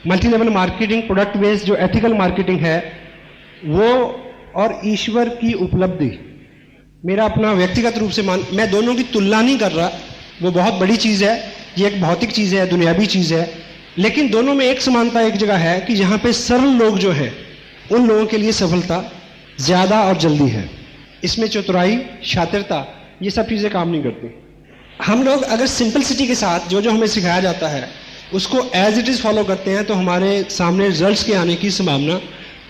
Multi level marketing, product based जो ethical marketing है वो और ईश्वर की उपलब्धि, मेरा अपना व्यक्तिगत रूप से मैं दोनों की तुलना नहीं कर रहा, वो बहुत बड़ी चीज़ है, ये एक भौतिक चीज़ है, दुनियावी चीज़ है, लेकिन दोनों में एक समानता एक जगह है कि जहाँ पे सरल लोग जो हैं उन लोगों के लिए सफलता ज़्यादा और जल्दी है। इसमें चतुराई, शातिरता, ये सब चीज़ें काम नहीं करती। हम लोग अगर सिंपलिसिटी के साथ जो जो हमें सिखाया जाता है उसको एज इट इज़ फॉलो करते हैं तो हमारे सामने रिजल्ट्स के आने की संभावना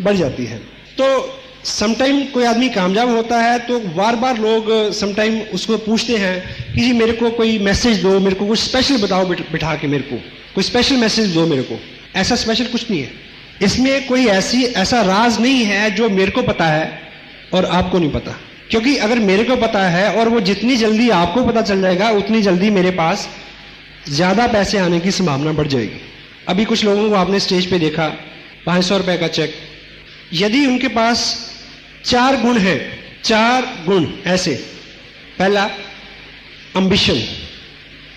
बढ़ जाती है। तो समटाइम कोई आदमी कामयाब होता है तो बार बार लोग समटाइम उसको पूछते हैं कि जी मेरे को कोई मैसेज दो, मेरे को कुछ स्पेशल बताओ, बिठा के मेरे को कोई स्पेशल मैसेज दो मेरे को। ऐसा स्पेशल कुछ नहीं है, इसमें कोई ऐसा राज नहीं है जो मेरे को पता है और आपको नहीं पता, क्योंकि अगर मेरे को पता है और वो जितनी जल्दी आपको पता चल जाएगा उतनी जल्दी मेरे पास ज़्यादा पैसे आने की संभावना बढ़ जाएगी। अभी कुछ लोगों को आपने स्टेज पे देखा, 500 रुपए का चेक, यदि उनके पास 4 गुण हैं, 4 गुण ऐसे, पहला अम्बिशन,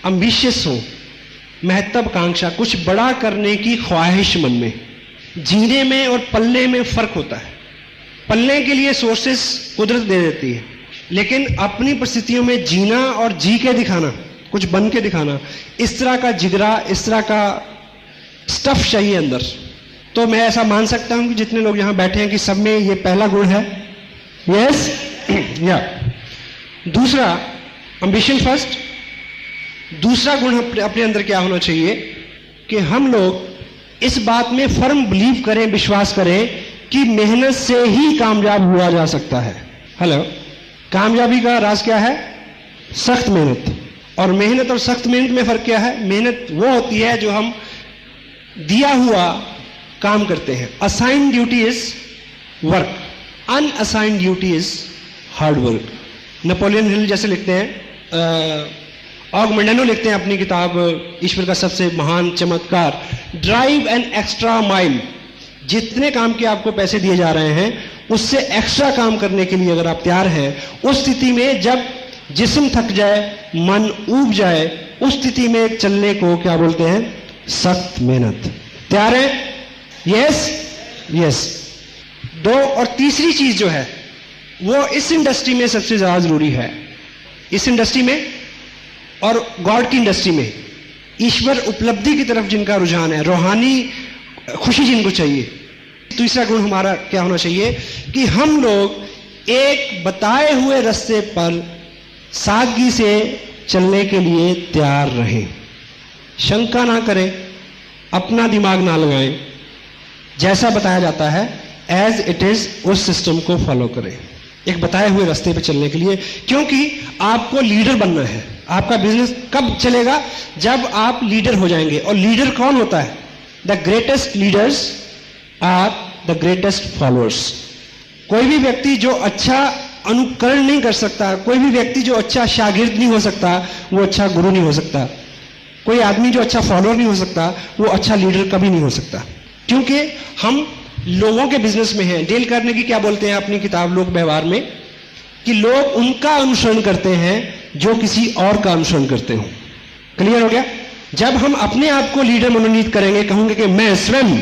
अम्बिशियस हो, महत्वाकांक्षा, कुछ बड़ा करने की ख्वाहिश मन में। जीने में और पलने में फर्क होता है। पलने के लिए सोर्सेस कुदरत दे देती है, लेकिन अपनी परिस्थितियों में जीना और जी के दिखाना, कुछ बन के दिखाना, इस तरह का जिगरा, इस तरह का स्टफ चाहिए अंदर। तो मैं ऐसा मान सकता हूं कि जितने लोग यहां बैठे हैं कि सब में ये पहला गुण है। यस या दूसरा एम्बिशन फर्स्ट। दूसरा गुण अपने अंदर क्या होना चाहिए कि हम लोग इस बात में फर्म बिलीव करें, विश्वास करें कि मेहनत से ही कामयाब हुआ जा सकता है। हेलो, कामयाबी का राज क्या है? सख्त मेहनत। और मेहनत और सख्त मेहनत में फर्क क्या है? मेहनत वो होती है जो हम दिया हुआ काम करते हैं। Assigned duty is work, unassigned duty is hard work. Napoleon Hill जैसे लिखते हैं, ऑगमेंडानो लिखते हैं अपनी किताब ईश्वर का सबसे महान चमत्कार, ड्राइव एन एक्स्ट्रा माइल। जितने काम के आपको पैसे दिए जा रहे हैं उससे एक्स्ट्रा काम करने के लिए अगर आप तैयार हैं, उस स्थिति में जब जिस्म थक जाए, मन ऊब जाए, उस स्थिति में चलने को क्या बोलते हैं? सख्त मेहनत। तैयार है? Yes yes. 2 और तीसरी चीज जो है वो इस इंडस्ट्री में सबसे ज्यादा जरूरी है, इस इंडस्ट्री में और गॉड की इंडस्ट्री में, ईश्वर उपलब्धि की तरफ जिनका रुझान है, रूहानी खुशी जिनको चाहिए। तीसरा गुण हमारा क्या होना चाहिए कि हम लोग एक बताए हुए रास्ते पर सादगी से चलने के लिए तैयार रहें, शंका ना करें, अपना दिमाग ना लगाएं, जैसा बताया जाता है एज इट इज उस सिस्टम को फॉलो करें, एक बताए हुए रास्ते पे चलने के लिए। क्योंकि आपको लीडर बनना है। आपका बिजनेस कब चलेगा? जब आप लीडर हो जाएंगे। और लीडर कौन होता है? The greatest leaders are the greatest followers. कोई भी व्यक्ति जो अच्छा अनुकरण नहीं कर सकता, कोई भी व्यक्ति जो अच्छा शागिर्द नहीं हो सकता, वो अच्छा गुरु नहीं हो सकता। कोई आदमी जो अच्छा फॉलोअर नहीं हो सकता, वो अच्छा लीडर कभी नहीं हो सकता। क्योंकि हम लोगों के बिजनेस में हैं। डेल कार्नेगी क्या बोलते हैं अपनी किताब लोक व्यवहार में कि लोग उनका अनुसरण करते हैं जो किसी और का अनुसरण करते हो। क्लियर हो गया? जब हम अपने आप को लीडर मनोनीत करेंगे, कहूंगे कि मैं स्वयं,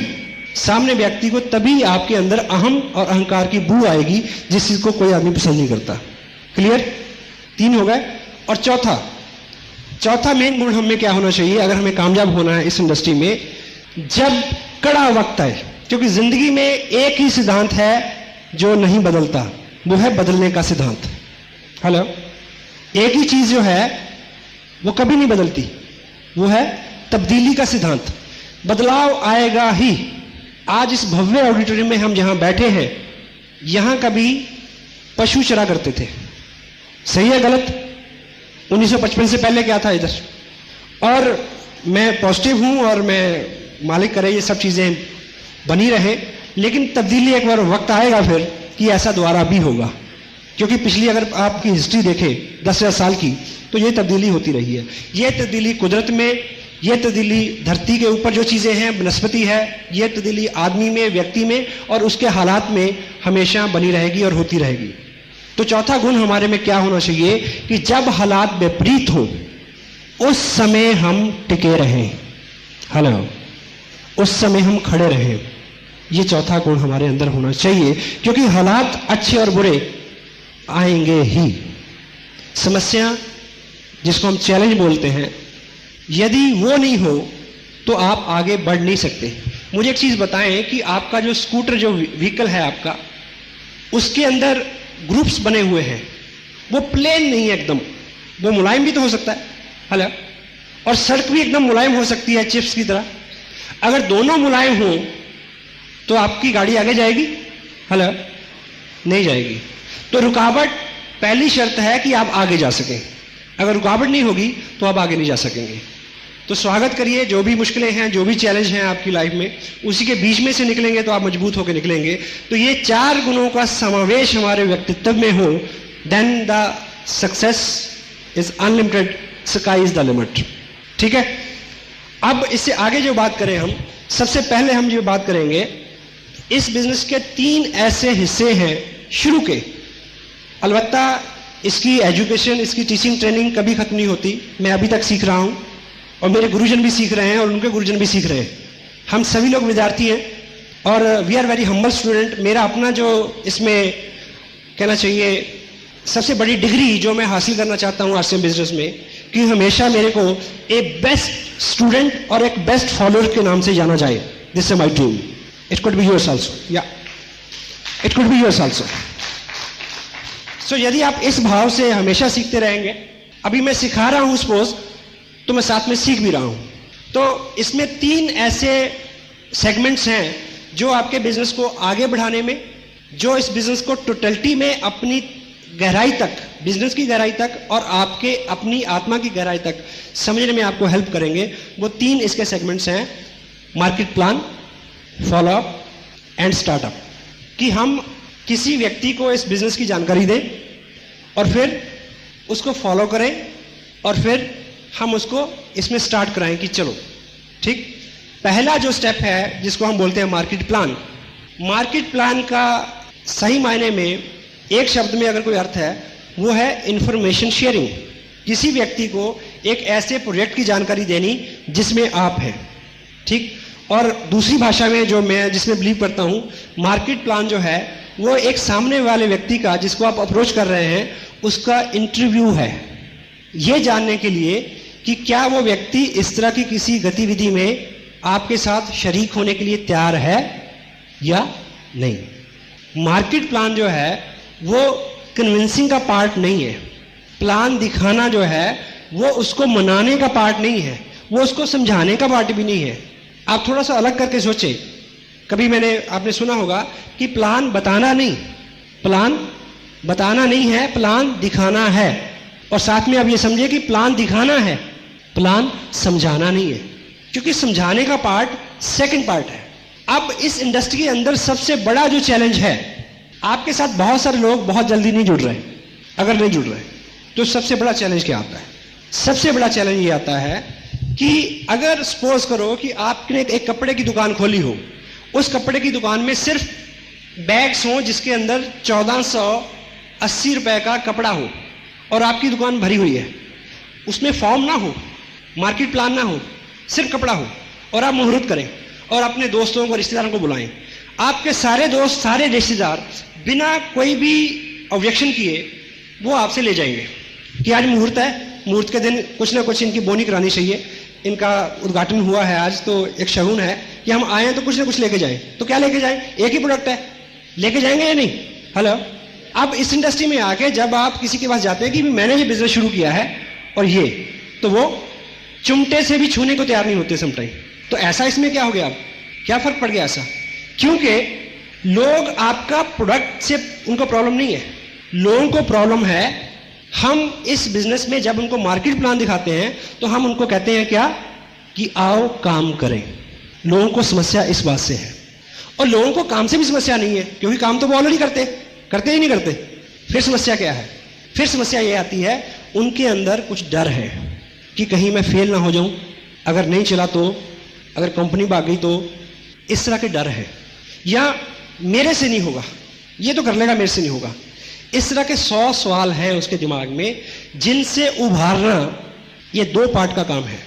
सामने व्यक्ति को तभी आपके अंदर अहम और अहंकार की बू आएगी, जिस चीज को कोई आदमी पसंद नहीं करता। क्लियर? 3 हो गए। और चौथा मेन गुण हमें क्या होना चाहिए अगर हमें कामयाब होना है इस इंडस्ट्री में? जब कड़ा वक्त आए, क्योंकि जिंदगी में एक ही सिद्धांत है जो नहीं बदलता, वो है बदलने का सिद्धांत। हेलो, एक ही चीज जो है वो कभी नहीं बदलती, वो है तब्दीली का सिद्धांत। बदलाव आएगा ही। आज इस भव्य ऑडिटोरियम में हम जहां बैठे हैं, यहां कभी पशु चरा करते थे। सही है गलत? 1955 से पहले क्या था इधर? और मैं पॉजिटिव हूं और मैं मालिक करे ये सब चीजें बनी रहे, लेकिन तब्दीली एक बार वक्त आएगा फिर कि ऐसा दोबारा भी होगा। क्योंकि पिछली अगर आपकी हिस्ट्री देखें 10,000 साल की, तो ये तब्दीली होती रही है। ये तब्दीली कुदरत में, ये तब्दीली धरती के ऊपर जो चीजें हैं, वनस्पति है, ये तब्दीली आदमी में, व्यक्ति में और उसके हालात में हमेशा बनी रहेगी और होती रहेगी। तो चौथा गुण हमारे में क्या होना चाहिए कि जब हालात विपरीत हो उस समय हम टिके रहें। हेलो, उस समय हम खड़े रहें। ये चौथा गुण हमारे अंदर होना चाहिए, क्योंकि हालात अच्छे और बुरे आएंगे ही। समस्या जिसको हम चैलेंज बोलते हैं, यदि वो नहीं हो तो आप आगे बढ़ नहीं सकते। मुझे एक चीज बताएं कि आपका जो स्कूटर, जो व्हीकल है आपका, उसके अंदर ग्रुप्स बने हुए हैं, वो प्लेन नहीं है एकदम, वो मुलायम भी तो हो सकता है, हेलो, और सड़क भी एकदम मुलायम हो सकती है चिप्स की तरह। अगर दोनों मुलायम हो तो आपकी गाड़ी आगे जाएगी? हेलो, नहीं जाएगी। तो रुकावट पहली शर्त है कि आप आगे जा सकें। अगर रुकावट नहीं होगी तो आप आगे नहीं जा सकेंगे। तो स्वागत करिए, जो भी मुश्किलें हैं, जो भी चैलेंज हैं आपकी लाइफ में, उसी के बीच में से निकलेंगे तो आप मजबूत होकर निकलेंगे। तो ये 4 गुणों का समावेश हमारे व्यक्तित्व में हो, then the success is unlimited, sky is the limit. ठीक है, अब इससे आगे जो बात करें हम, सबसे पहले हम जो बात करेंगे, इस बिजनेस के 3 ऐसे हिस्से हैं शुरू के। अलबत्ता इसकी एजुकेशन, इसकी टीचिंग ट्रेनिंग कभी खत्म नहीं होती। मैं अभी तक सीख रहा हूं और मेरे गुरुजन भी सीख रहे हैं और उनके गुरुजन भी सीख रहे हैं। हम सभी लोग विद्यार्थी हैं और we are very humble student. मेरा अपना जो इसमें कहना चाहिए सबसे बड़ी डिग्री जो मैं हासिल करना चाहता हूं आरसीएम बिजनेस में, कि हमेशा मेरे को एक बेस्ट स्टूडेंट और एक बेस्ट फॉलोअर के नाम से जाना जाए। This is my dream. It could be yours also, या it could be yours also. So यदि आप इस भाव से हमेशा सीखते रहेंगे, अभी मैं सिखा रहा हूं सपोज, तो मैं साथ में सीख भी रहा हूं। तो इसमें 3 ऐसे सेगमेंट्स हैं जो आपके बिजनेस को आगे बढ़ाने में, जो इस बिजनेस को टोटलिटी में अपनी गहराई तक, बिजनेस की गहराई तक और आपके अपनी आत्मा की गहराई तक समझने में आपको हेल्प करेंगे। वो 3 इसके सेगमेंट्स हैं: market plan, follow up and startup. कि हम किसी व्यक्ति को इस बिजनेस की जानकारी दें और फिर उसको फॉलो करें और फिर हम उसको इसमें स्टार्ट कराएं कि चलो ठीक। पहला जो स्टेप है जिसको हम बोलते हैं मार्केट प्लान। मार्केट प्लान का सही मायने में एक शब्द में अगर कोई अर्थ है, वो है इंफॉर्मेशन शेयरिंग। किसी व्यक्ति को एक ऐसे प्रोजेक्ट की जानकारी देनी जिसमें आप हैं, ठीक। और दूसरी भाषा में जो मैं जिसमें बिलीव करता हूं, मार्केट प्लान जो है वो एक सामने वाले व्यक्ति का, जिसको आप अप्रोच कर रहे हैं, उसका इंटरव्यू है, ये जानने के लिए कि क्या वो व्यक्ति इस तरह की किसी गतिविधि में आपके साथ शरीक होने के लिए तैयार है या नहीं। मार्केट प्लान जो है वो कन्विंसिंग का पार्ट नहीं है। प्लान दिखाना जो है वो उसको मनाने का पार्ट नहीं है, वो उसको समझाने का पार्ट भी नहीं है। आप थोड़ा सा अलग करके सोचें। कभी आपने सुना होगा कि प्लान बताना नहीं, प्लान बताना नहीं है, प्लान दिखाना है। और साथ में आप ये समझिए कि प्लान दिखाना है, प्लान समझाना नहीं है, क्योंकि समझाने का पार्ट सेकंड पार्ट है। अब इस इंडस्ट्री के अंदर सबसे बड़ा जो चैलेंज है, आपके साथ बहुत सारे लोग बहुत जल्दी नहीं जुड़ रहे। अगर नहीं जुड़ रहे तो सबसे बड़ा चैलेंज क्या आता है? सबसे बड़ा चैलेंज ये आता है कि अगर सपोज करो कि आपने एक कपड़े की दुकान खोली हो, उस कपड़े की दुकान में सिर्फ बैग्स हो जिसके अंदर 1480 रुपए का कपड़ा हो और आपकी दुकान भरी हुई है, उसमें फॉर्म ना हो, मार्केट प्लान ना हो, सिर्फ कपड़ा हो, और आप मुहूर्त करें और अपने दोस्तों को, रिश्तेदारों को बुलाएं। आपके सारे दोस्त, सारे रिश्तेदार बिना कोई भी ऑब्जेक्शन किए वो आपसे ले जाएंगे कि आज मुहूर्त है, मुहूर्त के दिन कुछ ना कुछ इनकी बोनी करानी चाहिए, इनका उद्घाटन हुआ है आज, तो एक शगुन है कि हम आए तो कुछ ना कुछ लेके जाएं। तो क्या लेके जाएं? एक ही प्रोडक्ट है, लेके जाएंगे या नहीं? हेलो। अब इस इंडस्ट्री में आके जब आप किसी के पास जाते हैं कि मैंने ये बिजनेस शुरू किया है और ये, तो वो चिमटे से भी छूने को तैयार नहीं होते समटाइम। तो ऐसा इसमें क्या हो गया? अब क्या फर्क पड़ गया ऐसा? क्योंकि लोग आपका प्रोडक्ट से उनको प्रॉब्लम नहीं है, लोगों को प्रॉब्लम है हम इस बिजनेस में जब उनको मार्केट प्लान दिखाते हैं तो हम उनको कहते हैं क्या कि आओ काम करें। लोगों को समस्या इस बात से है, और लोगों को काम से भी समस्या नहीं है क्योंकि काम तो वो ऑलरेडी करते ही नहीं करते। फिर समस्या क्या है? फिर समस्या ये आती है उनके अंदर कुछ डर है कि कहीं मैं फेल ना हो जाऊं, अगर नहीं चला तो, अगर कंपनी भाग गई तो, इस तरह के डर है। या मेरे से नहीं होगा, ये तो कर लेगा, मेरे से नहीं होगा। इस तरह के 100 सवाल हैं उसके दिमाग में जिनसे उभारना ये 2 पार्ट का काम है,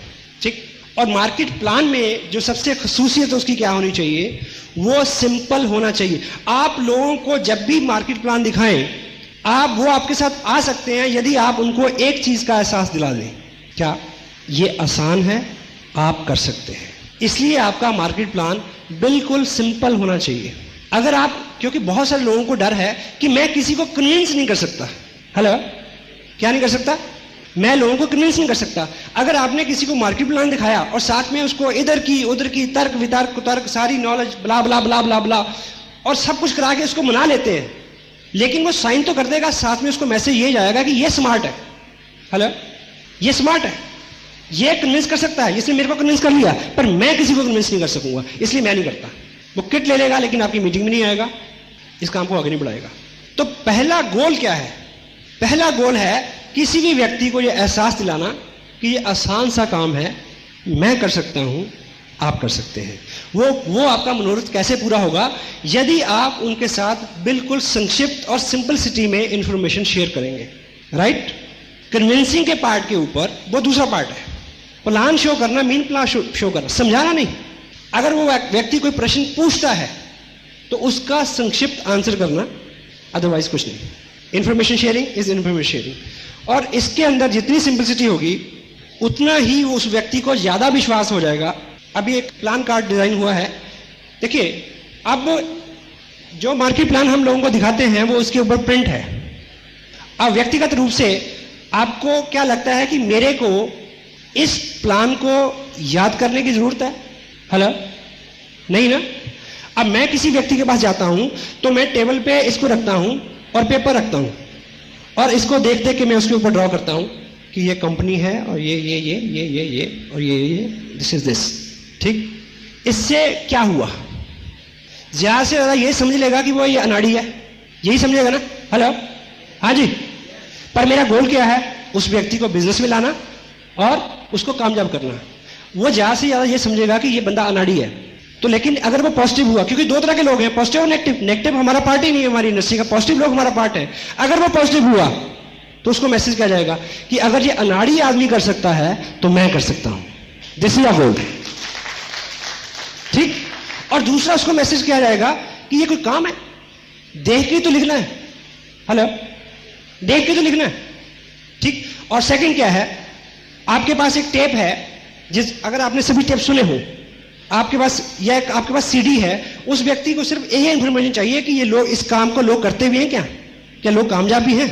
ठीक। और मार्केट प्लान में जो सबसे खसूसियत है उसकी क्या होनी चाहिए, वो सिंपल होना चाहिए। आप लोगों को जब भी मार्केट प्लान दिखाएं, वो आपके साथ आ सकते हैं यदि आप उनको एक चीज का एहसास दिला दें, क्या ये आसान है, आप कर सकते हैं। इसलिए आपका मार्केट प्लान बिल्कुल सिंपल होना चाहिए। अगर आप, क्योंकि बहुत सारे लोगों को डर है कि मैं किसी को कन्विंस नहीं कर सकता। हेलो, क्या नहीं कर सकता? मैं लोगों को कन्विंस नहीं कर सकता। अगर आपने किसी को मार्केट प्लान दिखाया और साथ में उसको इधर की उधर की तर्क वितर्क कुतर्क सारी नॉलेज ब्ला ब्ला ब्ला ब्ला ब्ला और सब कुछ करा के उसको मना लेते हैं, लेकिन वो साइन तो कर देगा, साथ में उसको मैसेज ये जाएगा कि ये स्मार्ट है। हेलो, ये स्मार्ट है, ये कन्विंस कर सकता है, इसने मेरे को कन्विंस कर लिया, पर मैं किसी को कन्विंस नहीं कर सकूंगा, इसलिए मैं नहीं करता। वो किट ले लेगा लेकिन आपकी मीटिंग में नहीं आएगा, इस काम को आगे नहीं बढ़ाएगा। तो पहला गोल क्या है? पहला गोल है किसी भी व्यक्ति को यह एहसास दिलाना कि ये आसान सा काम है, मैं कर सकता हूं, आप कर सकते हैं। वो आपका मनोरथ कैसे पूरा होगा? यदि आप उनके साथ बिल्कुल संक्षिप्त और सिंपलिसिटी में इंफॉर्मेशन शेयर करेंगे। राइट? कन्विंसिंग के पार्ट के ऊपर वो दूसरा पार्ट है। प्लान शो करना, मीन प्लान शो करना, समझाना नहीं। अगर वो व्यक्ति कोई प्रश्न पूछता है तो उसका संक्षिप्त आंसर करना, अदरवाइज कुछ नहीं। Information sharing is information sharing, और इसके अंदर जितनी सिंपलिसिटी होगी उतना ही उस व्यक्ति को ज्यादा विश्वास हो जाएगा। अभी एक प्लान कार्ड डिजाइन हुआ है, देखिए, अब जो मार्केट प्लान हम लोगों को दिखाते हैं वो उसके ऊपर प्रिंट है। अब व्यक्तिगत रूप से आपको क्या लगता है कि मेरे को इस प्लान को याद करने की जरूरत है? हेलो, नहीं ना? अब मैं किसी व्यक्ति के पास जाता हूं तो मैं टेबल पे इसको रखता हूं और पेपर रखता हूं और इसको देख देख के मैं उसके ऊपर ड्रॉ करता हूं कि ये कंपनी है और ये और ये दिस इज दिस। ठीक? इससे क्या हुआ? ज्यादा से ज्यादा ये समझ लेगा कि वो ये अनाड़ी है, यही समझेगा ना? हेलो, हाँ जी। पर मेरा गोल क्या है? उस व्यक्ति को बिजनेस में लाना और उसको कामयाब करना। वो ज्यादा से ज्यादा ये समझेगा कि ये बंदा अनाड़ी है। तो लेकिन अगर वो पॉजिटिव हुआ, क्योंकि दो तरह के लोग हैं, पॉजिटिव और नेगेटिव। नेगेटिव हमारा पार्ट ही नहीं है हमारी इंडस्ट्री का, पॉजिटिव लोग हमारा पार्ट है। अगर वो पॉजिटिव हुआ तो उसको मैसेज किया जाएगा कि अगर ये अनाड़ी आदमी कर सकता है तो मैं कर सकता हूं। दिस इज अ गोल। ठीक? और दूसरा उसको मैसेज किया जाएगा कि ये कोई काम है, देख के तो लिखना है। हेलो, देख के तो लिखना है। ठीक? और सेकंड क्या है? आपके पास एक टेप है, अगर आपने सभी टेप सुने हो, आपके पास सीडी है, उस व्यक्ति को सिर्फ यही इंफॉर्मेशन चाहिए कि ये लोग, इस काम को लोग करते भी हैं क्या लोग कामयाब भी हैं?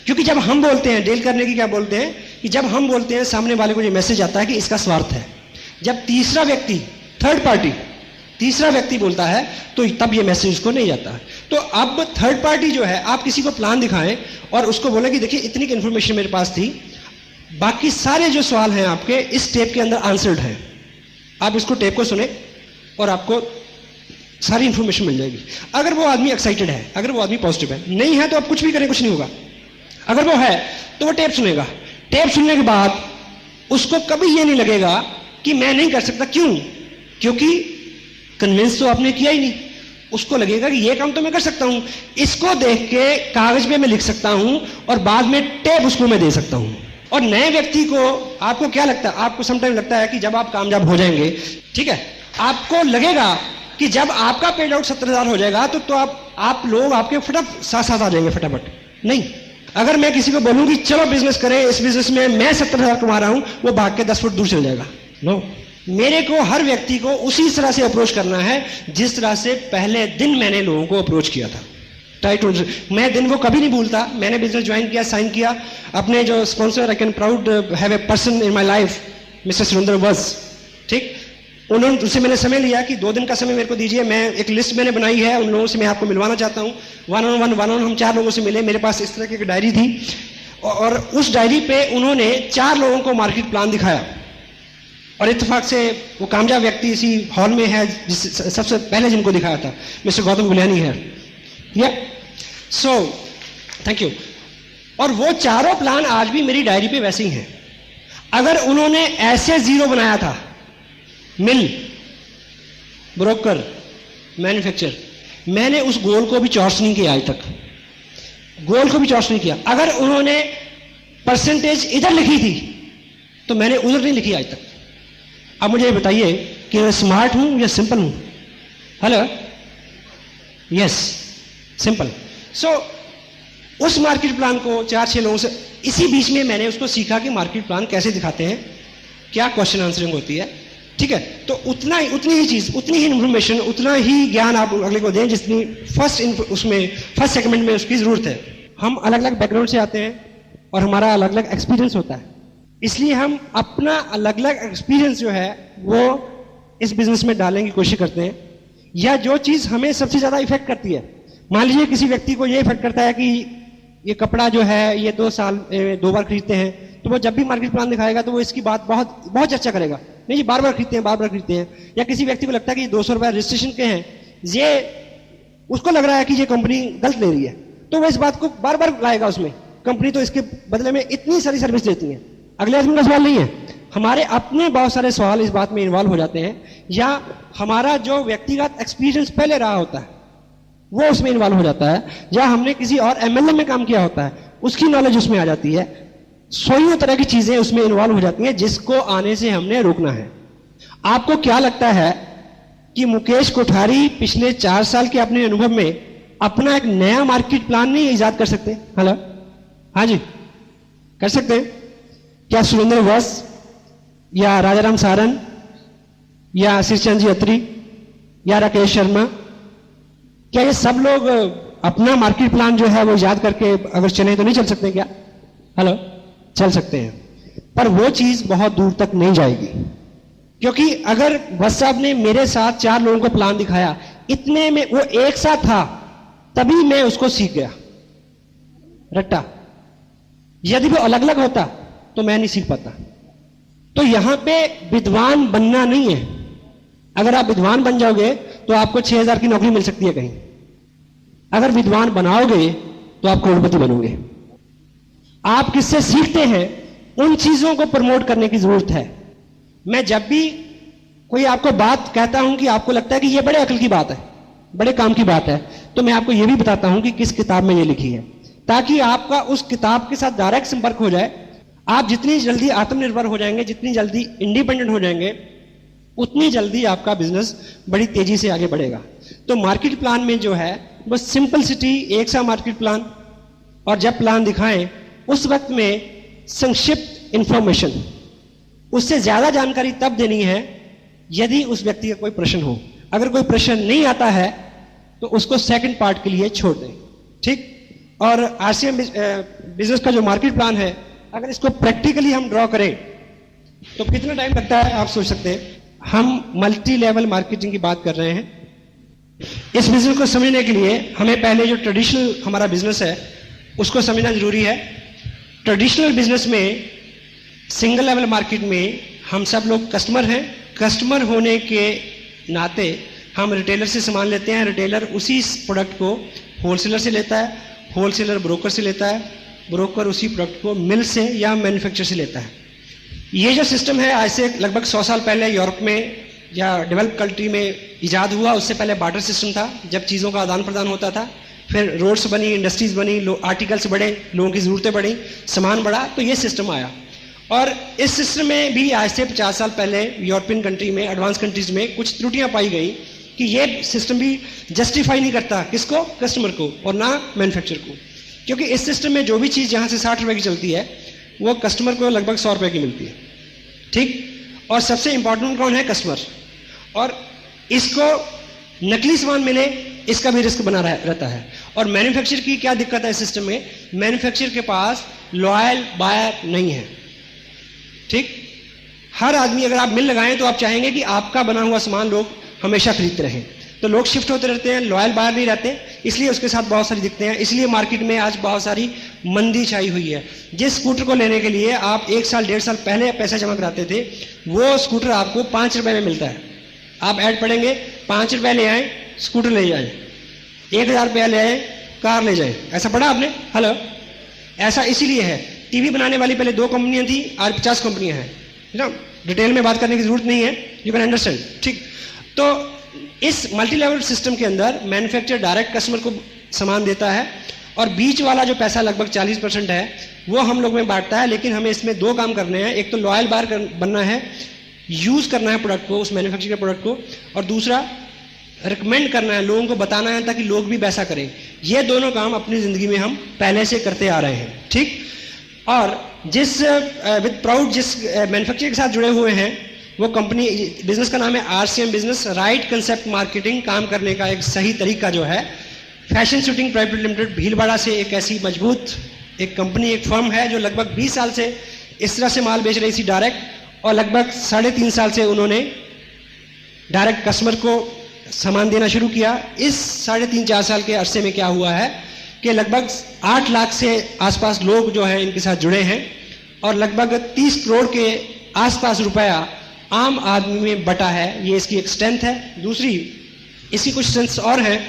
क्योंकि जब हम बोलते हैं डील करने की, क्या बोलते हैं कि जब हम बोलते हैं सामने वाले को ये मैसेज आता है कि इसका स्वार्थ है। जब तीसरा व्यक्ति, थर्ड पार्टी, तीसरा व्यक्ति बोलता है तो तब ये मैसेज उसको नहीं जाता है। तो अब थर्ड पार्टी जो है, आप किसी को प्लान दिखाएं और उसको बोले कि देखिए इतनी इंफॉर्मेशन मेरे पास थी, बाकी सारे जो सवाल हैं आपके इस टेप के अंदर आंसर्ड हैं, आप इसको टेप को सुने और आपको सारी इंफॉर्मेशन मिल जाएगी। अगर वो आदमी एक्साइटेड है, अगर वो आदमी पॉजिटिव है, नहीं है तो आप कुछ भी करें, कुछ नहीं होगा। अगर वो है तो वो टेप सुनेगा। टेप सुनने के बाद उसको कभी ये नहीं लगेगा कि मैं नहीं कर सकता। क्यों? क्योंकि कन्विंस तो आपने किया ही नहीं। उसको लगेगा कि ये काम तो मैं कर सकता हूं, इसको देख के कागज पे मैं लिख सकता हूं और बाद में टेप उसको मैं दे सकता हूं। और नए व्यक्ति को, आपको क्या लगता है? आपको समटाइम लगता है कि जब आप कामयाब हो जाएंगे, ठीक है, आपको लगेगा कि जब आपका पेड आउट 70,000 हो जाएगा तो आप लोग आपके फटाफट साथ आ जाएंगे फटाफट। नहीं, अगर मैं किसी को बोलूं कि चलो बिजनेस करें, इस बिजनेस में मैं 70,000 कमा रहा हूं, वो भाग के 10 फुट दूर चल जाएगा। नो, मेरे को हर व्यक्ति को उसी तरह से अप्रोच करना है जिस तरह से पहले दिन मैंने लोगों को अप्रोच किया था। मैं दिन वो कभी नहीं भूलता। मैंने बिजनेस ज्वाइन किया, साइन किया, अपने जो sponsor, I can proud have a person in my life, mister Surendra वज। ठीक? उनसे मैंने समय लिया कि 2 दिन का समय मेरे को दीजिए, मैं एक लिस्ट मैंने बनाई है, उन लोगों से मैं आपको मिलवाना चाहता हूँ। वन ऑन हम 4 लोगों से मिले। मेरे पास इस तरह की एक डायरी थी और उस डायरी पे उन्होंने 4 लोगों को मार्केट प्लान दिखाया और इत्तेफाक से वो कामयाब व्यक्ति इसी हॉल में है सबसे पहले जिनको दिखाया था, मिस्टर गौतम गुलियानी है। So thank you. और वो चारों प्लान आज भी मेरी डायरी पे वैसे ही हैं। अगर उन्होंने ऐसे 0 बनाया था, मिल, ब्रोकर, मैन्युफैक्चर, मैंने उस गोल को भी चॉर्स नहीं किया आज तक, गोल को भी चॉर्स नहीं किया। अगर उन्होंने परसेंटेज इधर लिखी थी तो मैंने उधर नहीं लिखी आज तक। अब मुझे बताइए कि मैं स्मार्ट हूं या सिंपल हूं? Hello, yes, simple. सो उस मार्केट प्लान को 4-6 लोगों से, इसी बीच में मैंने उसको सीखा कि मार्केट प्लान कैसे दिखाते हैं, क्या क्वेश्चन आंसरिंग होती है, ठीक है। तो उतनी ही चीज, उतनी ही इंफॉर्मेशन, उतना ही ज्ञान आप अगले को दें जितनी फर्स्ट सेगमेंट में उसकी जरूरत है। हम अलग अलग बैकग्राउंड से आते हैं और हमारा अलग अलग एक्सपीरियंस होता है, इसलिए हम अपना अलग अलग एक्सपीरियंस जो है वो इस बिजनेस में डालने की कोशिश करते हैं। या जो चीज हमें सबसे ज्यादा इफेक्ट करती है, मान लीजिए किसी व्यक्ति को ये इफेक्ट करता है कि ये कपड़ा जो है ये 2 साल 2 बार खरीदते हैं, तो वो जब भी मार्केट प्लान दिखाएगा तो वो इसकी बात बहुत बहुत चर्चा करेगा, नहीं जी बार बार खरीदते हैं, बार बार खरीदते हैं। या किसी व्यक्ति को लगता है कि 200 रुपए रजिस्ट्रेशन के हैं, ये उसको लग रहा है कि ये कंपनी गलत ले रही है, तो वो इस बात को बार बार लाएगा उसमें, कंपनी तो इसके बदले में इतनी सारी सर्विस देती है। अगले आदमी का सवाल नहीं है, हमारे अपने बहुत सारे सवाल इस बात में इन्वॉल्व हो जाते हैं, या हमारा जो व्यक्तिगत एक्सपीरियंस पहले रहा होता है वो उसमें इन्वॉल्व हो जाता है, या हमने किसी और एमएलए में काम किया होता है उसकी नॉलेज उसमें आ जाती है। सौ तरह की चीजें उसमें इन्वॉल्व हो जाती हैं जिसको आने से हमने रोकना है। आपको क्या लगता है कि मुकेश कोठारी पिछले 4 साल के अपने अनुभव में अपना एक नया मार्केट प्लान नहीं इजाद कर सकते? हेलो, हाँ जी, कर सकते हैं क्या? सुरेंद्र वस या राजाराम सारन या श्रीचंद जी अत्री या राकेश शर्मा, क्या ये सब लोग अपना मार्केट प्लान जो है वो याद करके अगर चले तो नहीं चल सकते क्या? हेलो, चल सकते हैं, पर वो चीज बहुत दूर तक नहीं जाएगी। क्योंकि अगर वस साहब ने मेरे साथ 4 लोगों को प्लान दिखाया, इतने में वो एक साथ था, तभी मैं उसको सीख गया रट्टा। यदि वो अलग अलग होता तो मैं नहीं सीख पाता। तो यहां पे विद्वान बनना नहीं है। अगर आप विद्वान बन जाओगे तो आपको 6,000 की नौकरी मिल सकती है कहीं। अगर विद्वान बनाओगे तो आप करोड़पति बनोगे। आप किससे सीखते हैं, उन चीजों को प्रमोट करने की जरूरत है। मैं जब भी कोई आपको बात कहता हूं कि आपको लगता है कि यह बड़े अकल की बात है, बड़े काम की बात है, तो मैं आपको यह भी बताता हूं कि किस किताब में यह लिखी है, ताकि आपका उस किताब के साथ डायरेक्ट संपर्क हो जाए। आप जितनी जल्दी आत्मनिर्भर हो जाएंगे, जितनी जल्दी इंडिपेंडेंट हो जाएंगे, उतनी जल्दी आपका बिजनेस बड़ी तेजी से आगे बढ़ेगा। तो मार्केट प्लान में जो है वो सिंपलिसिटी, एक सा मार्केट प्लान, और जब प्लान दिखाएं उस वक्त में संक्षिप्त इंफॉर्मेशन, उससे ज्यादा जानकारी तब देनी है यदि उस व्यक्ति का कोई प्रश्न हो। अगर कोई प्रश्न नहीं आता है तो उसको सेकंड पार्ट के लिए छोड़ दें, ठीक। और आरसीएम बिजनेस का जो मार्केट प्लान है, अगर इसको प्रैक्टिकली हम ड्रॉ करें तो कितना टाइम लगता है आप सोच सकते हैं। हम मल्टी लेवल मार्केटिंग की बात कर रहे हैं। इस बिजनेस को समझने के लिए हमें पहले जो ट्रेडिशनल हमारा बिजनेस है उसको समझना जरूरी है। ट्रेडिशनल बिजनेस में, सिंगल लेवल मार्केट में हम सब लोग कस्टमर हैं। कस्टमर होने के नाते हम रिटेलर से सामान लेते हैं, रिटेलर उसी प्रोडक्ट को होलसेलर से लेता है, होलसेलर ब्रोकर से लेता है, ब्रोकर उसी प्रोडक्ट को मिल से या मैन्युफैक्चर से लेता है। ये जो सिस्टम है आज से लगभग 100 साल पहले यूरोप में या डेवलप कंट्री में इजाद हुआ। उससे पहले बार्टर सिस्टम था, जब चीज़ों का आदान प्रदान होता था। फिर रोड्स बनी, इंडस्ट्रीज बनी, आर्टिकल्स बढ़े, लोगों की ज़रूरतें बढ़ी, सामान बढ़ा, तो ये सिस्टम आया। और इस सिस्टम में भी आज से 50 साल पहले यूरोपियन कंट्री में, एडवांस कंट्रीज में कुछ त्रुटियां पाई गई कि ये सिस्टम भी जस्टिफाई नहीं करता किसको, कस्टमर को, और ना मैन्युफैक्चरर को। क्योंकि इस सिस्टम में जो भी चीज़ यहाँ से 60 रुपए की चलती है वो कस्टमर को लगभग 100 रुपए की मिलती है, ठीक। और सबसे इंपॉर्टेंट कौन है, कस्टमर। और इसको नकली सामान मिले इसका भी रिस्क बना रहता है। और मैन्युफैक्चरर की क्या दिक्कत है इस सिस्टम में, मैन्युफैक्चरर के पास लॉयल बायर नहीं है, ठीक। हर आदमी, अगर आप मिल लगाएं तो आप चाहेंगे कि आपका बना हुआ सामान लोग हमेशा खरीदते रहें, तो लोग शिफ्ट होते रहते हैं, लॉयल बायर नहीं रहते, इसलिए उसके साथ बहुत सारी दिक्कतें हैं। इसलिए मार्केट में आज बहुत सारी मंदी छाई हुई है। जिस स्कूटर को लेने के लिए आप 1 साल 1.5 साल पहले पैसा जमा कराते थे, वो स्कूटर आपको 5 रुपए में मिलता है। आप ऐड पढ़ेंगे, 5 रुपए ले आए स्कूटर ले जाए, 1,000 रुपया ले आए कार ले जाए। ऐसा पढ़ा आपने? हेलो, ऐसा इसीलिए है। टीवी बनाने वाली पहले 2 कंपनियां थी, आज 50 कंपनियां हैं, ना। डिटेल में बात करने की जरूरत नहीं है, यू कैन अंडरस्टैंड, ठीक। तो इस मल्टी लेवल सिस्टम के अंदर मैन्युफैक्चरर डायरेक्ट कस्टमर को सामान देता है, और बीच वाला जो पैसा लगभग 40% है वो हम लोग में बांटता है। लेकिन हमें इसमें 2 काम करने हैं। एक तो लॉयल बायर बनना है, यूज़ करना है प्रोडक्ट को, उस मैन्युफैक्चर के प्रोडक्ट को, और दूसरा रिकमेंड करना है, लोगों को बताना है ताकि लोग भी वैसा करें। ये दोनों काम अपनी ज़िंदगी में हम पहले से करते आ रहे हैं, ठीक। और जिस विद प्राउड जिस मैन्युफैक्चर के साथ जुड़े हुए हैं, वो कंपनी बिजनेस का नाम है RCM business, right concept marketing. काम करने का एक सही तरीका जो है, fashion shooting private limited Bhilwara से एक ऐसी मजबूत एक कंपनी, एक फर्म है जो लगभग 20 साल से इस तरह से माल बेच रही थी डायरेक्ट, और लगभग 3.5 साल से उन्होंने डायरेक्ट कस्टमर को सामान देना शुरू किया। इस 3.5-4 साल के अरसे में क्या हुआ है कि लगभग 8 लाख से आसपास लोग जो हैं इनके साथ जुड़े हैं, और लगभग 30 करोड़ के आसपास रुपया आम आदमी में बटा है। ये इसकी एक स्ट्रेंथ है। दूसरी इसकी कुछ स्ट्रेंथ्स और हैं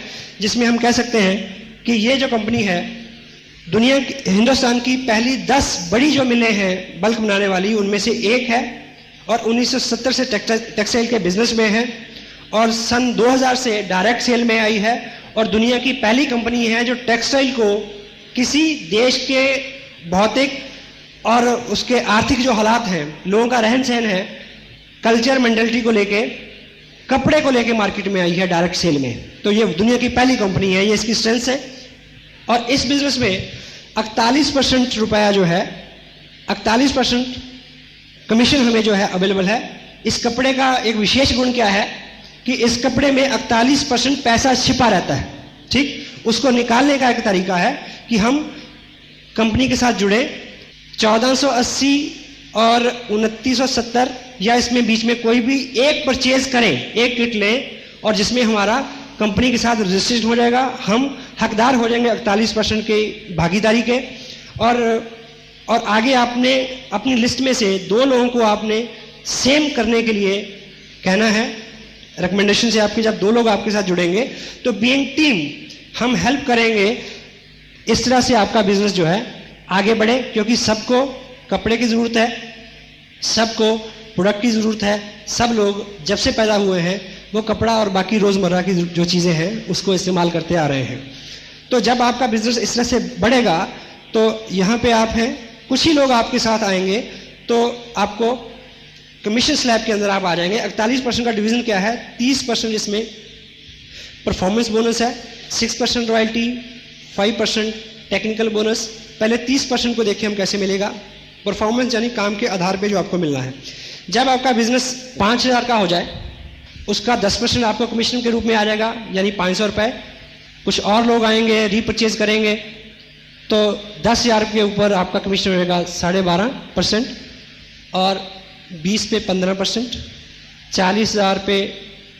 जिसमें हम कह सकते हैं कि ये जो कंपनी है, हिंदुस्तान की पहली 10 बड़ी जो मिलें हैं बल्क बनाने वाली, उनमें से एक है, और 1970 से टेक्सटाइल के बिजनेस में है, और सन 2000 से डायरेक्ट सेल में आई है, और दुनिया की पहली कंपनी है जो टेक्सटाइल को किसी देश के भौतिक और उसके आर्थिक जो हालात हैं, लोगों का रहन सहन है, कल्चर मेंटालिटी को लेके, कपड़े को लेके मार्केट में आई है डायरेक्ट सेल में। तो ये दुनिया की पहली कंपनी है, ये इसकी स्ट्रेंथ है। और इस बिजनेस में 48% रुपया जो है, 48% कमीशन हमें जो है अवेलेबल है। इस कपड़े का एक विशेष गुण क्या है कि इस कपड़े में 48% पैसा छिपा रहता है, ठीक। उसको निकालने का एक तरीका है कि हम कंपनी के साथ जुड़े 1480 और 2970 या इसमें बीच में कोई भी एक परचेज करें, एक किट लें, और जिसमें हमारा कंपनी के साथ रजिस्ट्रेशन हो जाएगा, हम हकदार हो जाएंगे 48% के भागीदारी के। और आगे आपने अपनी लिस्ट में से 2 लोगों को आपने सेम करने के लिए कहना है। रिकमेंडेशन से आपके जब 2 लोग आपके साथ जुड़ेंगे तो बीइंग टीम हम हेल्प करेंगे, इस तरह से आपका बिजनेस जो है आगे बढ़े, क्योंकि सबको कपड़े की ज़रूरत है, सबको प्रोडक्ट की ज़रूरत है। सब लोग जब से पैदा हुए हैं वो कपड़ा और बाकी रोज़मर्रा की जो चीज़ें हैं उसको इस्तेमाल करते आ रहे हैं। तो जब आपका बिजनेस इस तरह से बढ़ेगा तो यहाँ पे आप हैं, कुछ ही लोग आपके साथ आएंगे, तो आपको कमीशन स्लैब के अंदर आप आ जाएंगे। 48% का डिवीजन क्या है, 30% इसमें परफॉर्मेंस बोनस है, 6% रॉयल्टी, 5% टेक्निकल बोनस। पहले 30% को देखिए हम कैसे मिलेगा। परफॉर्मेंस यानी काम के आधार पे जो आपको मिलना है। जब आपका बिजनेस 5000 का हो जाए, उसका 10% आपको कमीशन के रूप में आ जाएगा, यानी 500 रुपये। कुछ और लोग आएंगे, रीपरचेज करेंगे, तो 10,000 के ऊपर आपका कमीशन रहेगा 12.5%, और 20 पे 15%, 40,000 पे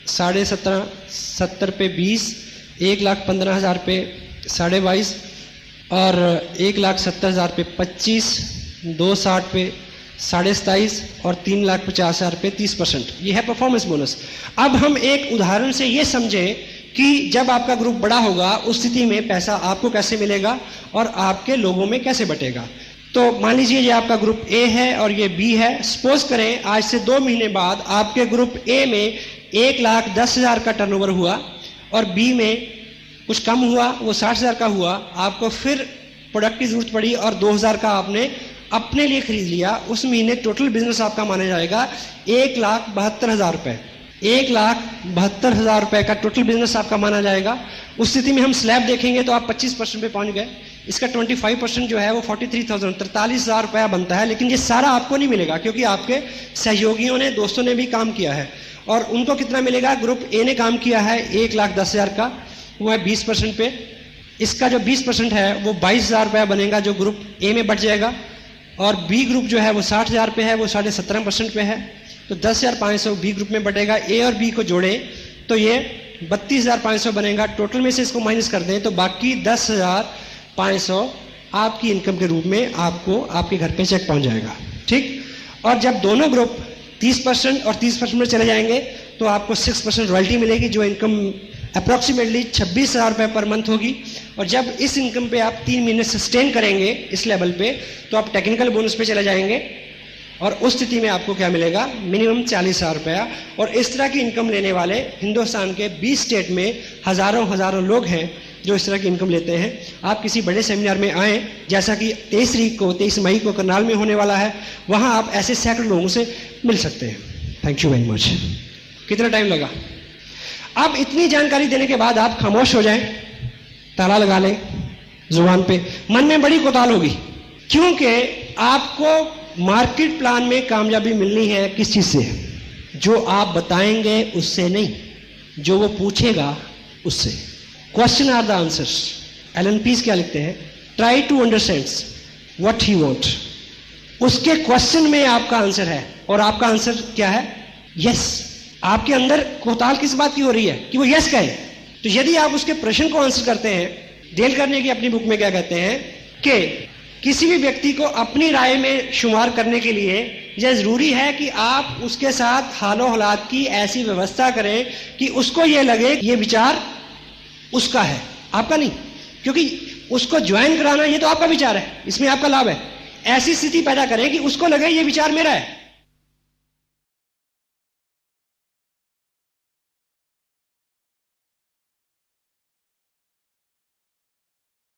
17.5%, 70 पे 20, 1,15,000 पे 22.5%, और 1,70,000 पे 25, 260 पे 27.5, और 3,50,000 पे 30%। ये है परफॉर्मेंस बोनस। अब हम एक उदाहरण से ये समझें कि जब आपका ग्रुप बड़ा होगा उस स्थिति में पैसा आपको कैसे मिलेगा और आपके लोगों में कैसे बटेगा। तो मान लीजिए ये आपका ग्रुप ए है और ये बी है। सपोज करें आज से 2 महीने बाद आपके ग्रुप ए में 1,10,000 का टर्नओवर हुआ और बी में कुछ कम हुआ, वो 60,000 का हुआ। आपको फिर प्रोडक्ट की जरूरत पड़ी और 2,000 का आपने अपने लिए खरीद लिया। उस महीने टोटल बिजनेस आपका माना जाएगा 1,72,000 रुपये। 1,72,000 रुपये का टोटल बिजनेस आपका माना जाएगा। उस स्थिति में हम स्लैब देखेंगे तो आप 25% पे पहुंच गए। इसका 25% जो है वो 43,000 रुपया बनता है। लेकिन ये सारा आपको नहीं मिलेगा क्योंकि आपके सहयोगियों ने, दोस्तों ने भी काम किया है। और उनको कितना मिलेगा? ग्रुप ए ने काम किया है 1,10,000 का, वो है 20% पे। इसका जो 20% है वो 22,000 रुपया बनेगा जो ग्रुप ए में बच जाएगा। और बी ग्रुप जो है वो 60,000 पे है, वो 17.5% पे है। तो 10,500 बी ग्रुप में बटेगा। ए और बी को जोड़े तो ये 32,500 बनेगा। टोटल में से इसको माइनस कर दें तो बाकी 10,500 आपकी इनकम के रूप में आपको आपके घर पे चेक पहुंच जाएगा। ठीक। और जब दोनों ग्रुप 30% और 30% में चले जाएंगे तो आपको 6% रॉयल्टी मिलेगी जो इनकम अप्रॉक्सीमेटली 26,000 रुपये पर मंथ होगी। और जब इस इनकम पे आप 3 महीने सस्टेन करेंगे इस लेवल पे तो आप टेक्निकल बोनस पे चले जाएंगे और उस स्थिति में आपको क्या मिलेगा? मिनिमम 40,000 रुपया। और इस तरह की इनकम लेने वाले हिंदुस्तान के 20 स्टेट में हज़ारों लोग हैं जो इस तरह की इनकम लेते हैं। आप किसी बड़े सेमिनार में आएँ, जैसा कि 23 मई को करनाल में होने वाला है, वहाँ आप ऐसे सैकड़ों लोगों से मिल सकते हैं। Thank you very much. कितना टाइम लगा? अब इतनी जानकारी देने के बाद आप खामोश हो जाएं, ताला लगा लें जुबान पे। मन में बड़ी कोताल होगी, क्योंकि आपको मार्केट प्लान में कामयाबी मिलनी है किस चीज से? जो आप बताएंगे उससे नहीं, जो वो पूछेगा उससे। Question are the answers. Allan Pease क्या लिखते हैं? Try to understand what he want. उसके क्वेश्चन में आपका आंसर है, और आपका आंसर क्या है? यस। आपके अंदर कोताल किस बात की हो रही है कि वो यस कहे। तो यदि आप उसके प्रश्न को आंसर करते हैं, डेल करने की अपनी बुक में क्या कहते हैं कि किसी भी व्यक्ति को अपनी राय में शुमार करने के लिए यह जरूरी है कि आप उसके साथ हालो हालात की ऐसी व्यवस्था करें कि उसको यह लगे ये विचार उसका है, आपका नहीं। क्योंकि उसको ज्वाइन कराना ये तो आपका विचार है, इसमें आपका लाभ है। ऐसी स्थिति पैदा करें कि उसको लगे ये विचार मेरा है।